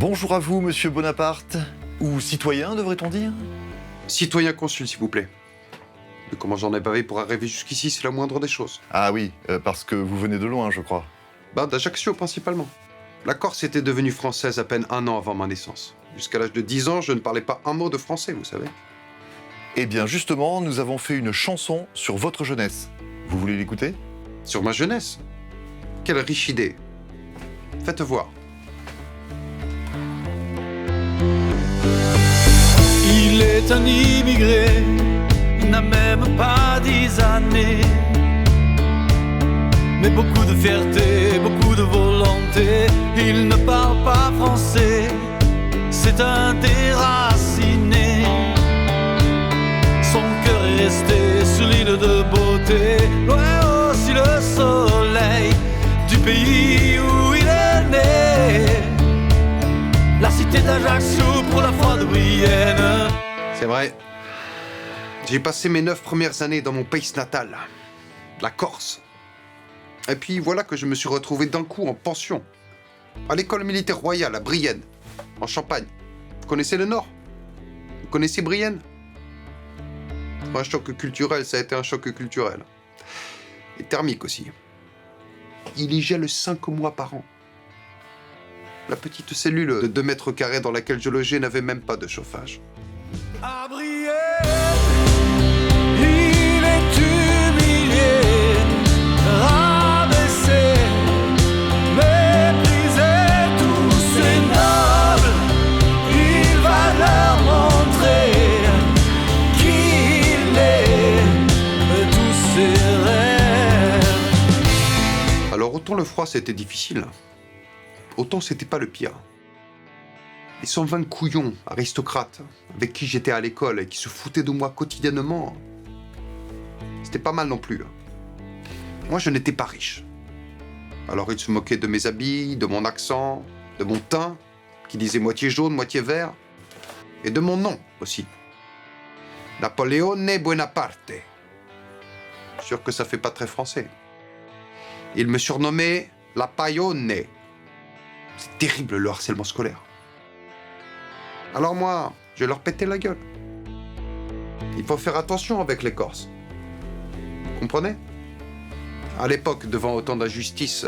Bonjour à vous, monsieur Bonaparte. Ou citoyen, devrait-on dire? Citoyen consul, s'il vous plaît. Mais comment j'en ai bavé pour arriver jusqu'ici, c'est la moindre des choses. Ah oui, parce que vous venez de loin, je crois. D'Ajaccio, principalement. La Corse était devenue française à peine 1 an avant ma naissance. Jusqu'à l'âge de 10 ans, je ne parlais pas un mot de français, vous savez. Eh bien, justement, nous avons fait une chanson sur votre jeunesse. Vous voulez l'écouter? Sur ma jeunesse. Quelle riche idée. Faites voir. Il est un immigré, il n'a même pas 10 années. Mais beaucoup de fierté, beaucoup de volonté. Il ne parle pas français, c'est un déraciné. Son cœur est resté sur l'île de beauté, loin aussi le soleil du pays où il est né. La cité d'Ajaccio pour la foi de Brienne. C'est vrai. J'ai passé mes 9 premières années dans mon pays natal, la Corse. Et puis voilà que je me suis retrouvé d'un coup en pension, à l'école militaire royale à Brienne, en Champagne. Vous connaissez le Nord? Vous connaissez Brienne? Un choc culturel, ça a été un choc culturel. Et thermique aussi. Il y gèle 5 mois par an. La petite cellule de 2 mètres carrés dans laquelle je logeais n'avait même pas de chauffage. À Brienne, il est humilié, rabaissé, méprisé, tous ces nobles. Il va leur montrer qui il est, tous ses rêves. Alors autant le froid c'était difficile, autant c'était pas le pire. Les 120 couillons aristocrates avec qui j'étais à l'école et qui se foutaient de moi quotidiennement, c'était pas mal non plus. Moi, je n'étais pas riche. Alors ils se moquaient de mes habits, de mon accent, de mon teint, qui disait moitié jaune, moitié vert, et de mon nom aussi. Napoleone Bonaparte. Sûr que ça fait pas très français. Ils me surnommaient la Paillone. C'est terrible le harcèlement scolaire. Alors moi, je leur pétais la gueule. Il faut faire attention avec les Corses. Vous comprenez? À l'époque, devant autant d'injustice,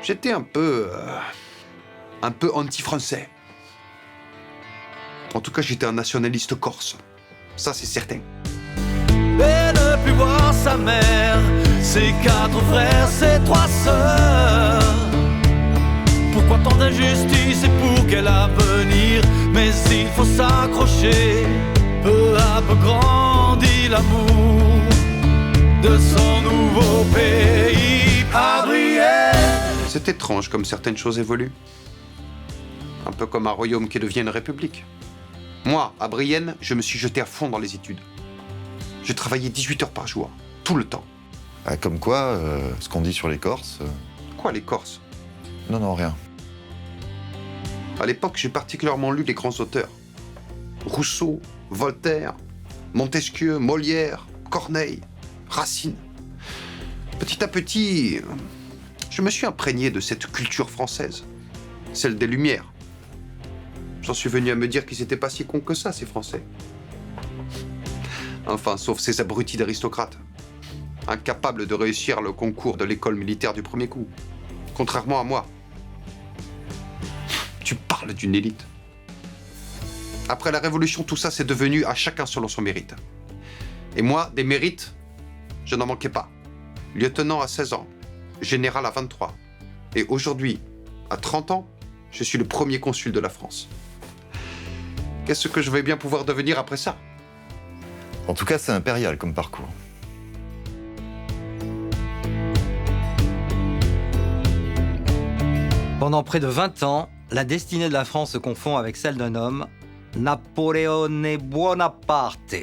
j'étais un peu anti-français. En tout cas, j'étais un nationaliste corse. Ça, c'est certain. Et ne plus voir sa mère, ses 4 frères, ses 3 sœurs. Pourquoi tant d'injustice et pour quel avenir? Mais il faut s'accrocher. Peu à peu grandit l'amour de son nouveau pays. À Brienne. C'est étrange comme certaines choses évoluent. Un peu comme un royaume qui devient une république. Moi, à Brienne, je me suis jeté à fond dans les études. Je travaillais 18 heures par jour, tout le temps. Ah, comme quoi, ce qu'on dit sur les Corses... Quoi, les Corses? Non, rien. À l'époque, j'ai particulièrement lu les grands auteurs. Rousseau, Voltaire, Montesquieu, Molière, Corneille, Racine. Petit à petit, je me suis imprégné de cette culture française, celle des Lumières. J'en suis venu à me dire qu'ils n'étaient pas si cons que ça, ces Français. Enfin, sauf ces abrutis d'aristocrates, incapables de réussir le concours de l'école militaire du premier coup. Contrairement à moi. Tu parles d'une élite. Après la Révolution, tout ça, c'est devenu à chacun selon son mérite. Et moi, des mérites, je n'en manquais pas. Lieutenant à 16 ans, général à 23. Et aujourd'hui, à 30 ans, je suis le premier consul de la France. Qu'est-ce que je vais bien pouvoir devenir après ça? En tout cas, c'est impérial comme parcours. Pendant près de 20 ans, la destinée de la France se confond avec celle d'un homme, Napoleone Bonaparte.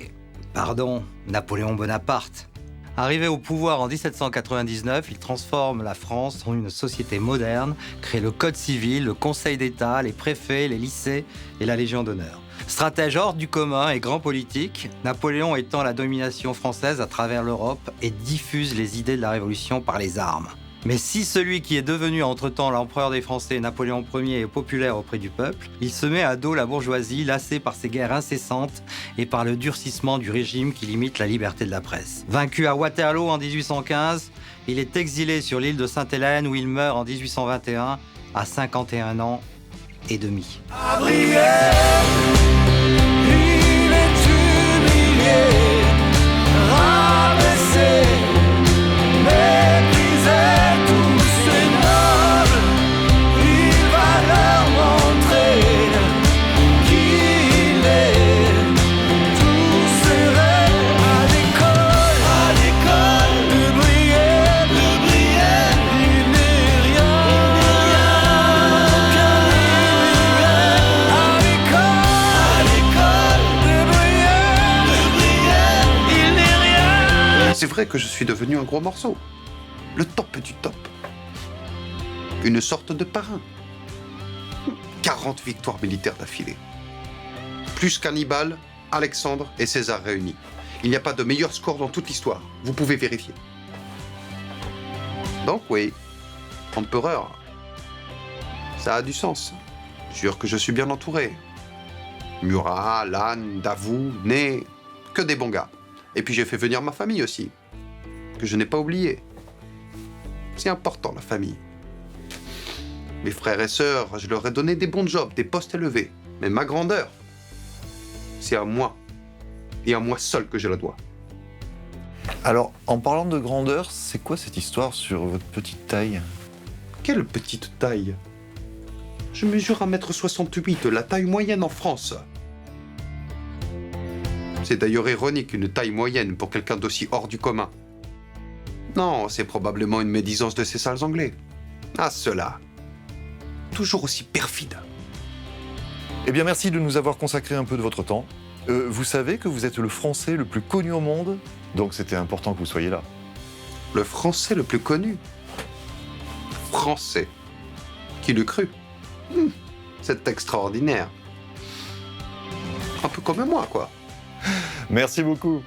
Pardon, Napoléon Bonaparte. Arrivé au pouvoir en 1799, il transforme la France en une société moderne, crée le Code civil, le Conseil d'État, les préfets, les lycées et la Légion d'honneur. Stratège hors du commun et grand politique, Napoléon étend la domination française à travers l'Europe et diffuse les idées de la Révolution par les armes. Mais si celui qui est devenu entre-temps l'empereur des Français, Napoléon Ier, est populaire auprès du peuple, il se met à dos la bourgeoisie, lassée par ses guerres incessantes et par le durcissement du régime qui limite la liberté de la presse. Vaincu à Waterloo en 1815, il est exilé sur l'île de Sainte-Hélène où il meurt en 1821 à 51 ans et demi. À Brienne, il est humilié, rabaissé, méprisé, tous ces nobles, il va leur montrer qui il est. Tous ces rêves à l'école de Brienne, il n'est rien. À l'école de Brienne, il n'est rien. C'est vrai que je suis devenu un gros morceau. Le top du top. Une sorte de parrain. 40 victoires militaires d'affilée. Plus qu'Hannibal, Alexandre et César réunis. Il n'y a pas de meilleur score dans toute l'histoire. Vous pouvez vérifier. Donc oui, empereur, ça a du sens. Jure que je suis bien entouré. Murat, Lannes, Davout, Ney, que des bons gars. Et puis j'ai fait venir ma famille aussi, que je n'ai pas oublié. C'est important, la famille. Mes frères et sœurs, je leur ai donné des bons jobs, des postes élevés. Mais ma grandeur, c'est à moi, et à moi seul que je la dois. Alors, en parlant de grandeur, c'est quoi cette histoire sur votre petite taille? Quelle petite taille! Je mesure 1m68, la taille moyenne en France. C'est d'ailleurs ironique, une taille moyenne pour quelqu'un d'aussi hors du commun. Non, c'est probablement une médisance de ces sales Anglais. Ah, ceux-là. Toujours aussi perfides. Eh bien, merci de nous avoir consacré un peu de votre temps. Vous savez que vous êtes le Français le plus connu au monde, donc c'était important que vous soyez là. Le Français le plus connu. Français. Qui l'eût cru? C'est extraordinaire. Un peu comme moi, quoi. Merci beaucoup.